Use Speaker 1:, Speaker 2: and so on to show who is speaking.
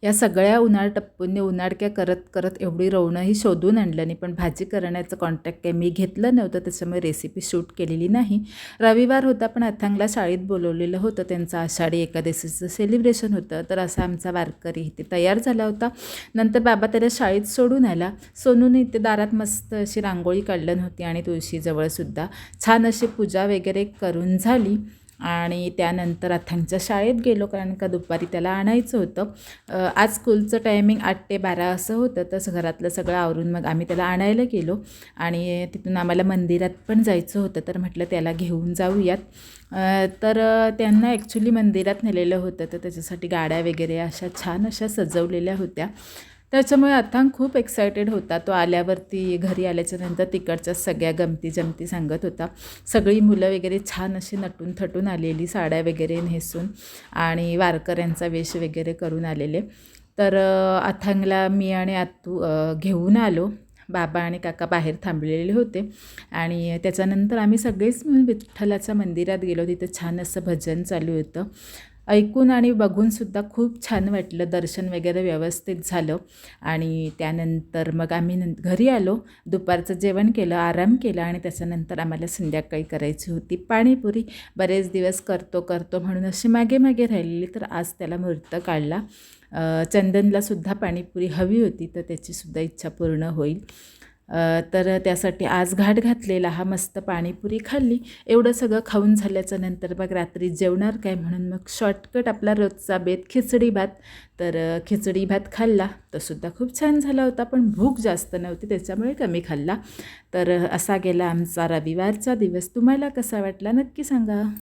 Speaker 1: या सगळ्या उन्हाळ टप्पूंनी उन्हाळक्या करत करत एवढी रवणंही शोधून आणलं नाही, पण भाजी करण्याचं कॉन्टॅक्ट काही मी घेतलं नव्हतं, त्याच्यामुळे रेसिपी शूट केलेली नाही. रविवार होता, पण अथांगला शाळेत बोलवलेलं होतं, त्यांचं आषाढी एकादशीचं सेलिब्रेशन होतं. तर असा आमचा वारकरी इथे तयार झाला होता. नंतर बाबा त्याला शाळेत सोडून आला. सोनूने इथे दारात मस्त अशी रांगोळी काढली होती आणि तुळशीजवळसुद्धा छान अशी पूजा वगैरे करून झाली. आणि त्यानंतर अथांगच्या शाळेत गेलो, कारण का दुपारी त्याला आणायचं होतं. आज स्कूलचं टायमिंग 8 ते 12 असं होतं. तसं घरातलं सगळं आवरून मग आम्ही त्याला आणायला गेलो आणि तिथून आम्हाला मंदिरात पण जायचं होतं, तर म्हटलं त्याला घेऊन जाऊयात. तर त्यांना ॲक्च्युली मंदिरात नेलेलं होतं, तर त्याच्यासाठी गाड्या वगैरे अशा छान अशा सजवलेल्या होत्या. त्याच्यामुळे अथांग खूप एक्सायटेड होता. तो आल्यावरती घरी आल्याच्यानंतर तिकडच्या सगळ्या गमती जमती सांगत होता. सगळी मुलं वगैरे छान अशी नटून थटून आलेली, साड्या वगैरे नेसून आणि वारकऱ्यांचा वेश वगैरे करून आलेले. तर अथांगला मी आणि आत्तू घेऊन आलो. बाबा आणि काका बाहेर थांबलेले होते आणि त्याच्यानंतर आम्ही सगळेच मिळून विठ्ठलाच्या मंदिरात गेलो. तिथं छान असं भजन चालू होतं. ऐकून आणि बघूनसुद्धा खूप छान वाटलं. दर्शन वगैरे व्यवस्थित झालं आणि त्यानंतर मग आम्ही घरी आलो. दुपारचं जेवण केलं, आराम केला आणि त्याच्यानंतर आम्हाला संध्याकाळी करायची होती पाणीपुरी. बरेच दिवस करतो म्हणून अशी मागे मागे राहिलेली, तर आज त्याला मुहूर्त काढला. चंदनलासुद्धा पाणीपुरी हवी होती, तर त्याचीसुद्धा इच्छा पूर्ण होईल. तर त्यासाठी आज घाट घातलेला. हा मस्त पाणीपुरी खाल्ली. एवढं सगळं खाऊन झाल्याच्या नंतर मग रात्री जेवणार काय म्हणून मग शॉर्टकट आपला रोजचा बेत खिचडी भात. तर खिचडी भात खाल्ला. तोसुद्धा खूप छान झाला होता, पण भूक जास्त नव्हती त्याच्यामुळे कमी खाल्ला. तर असा गेला आमचा रविवारचा दिवस. तुम्हाला कसा वाटला नक्की सांगा.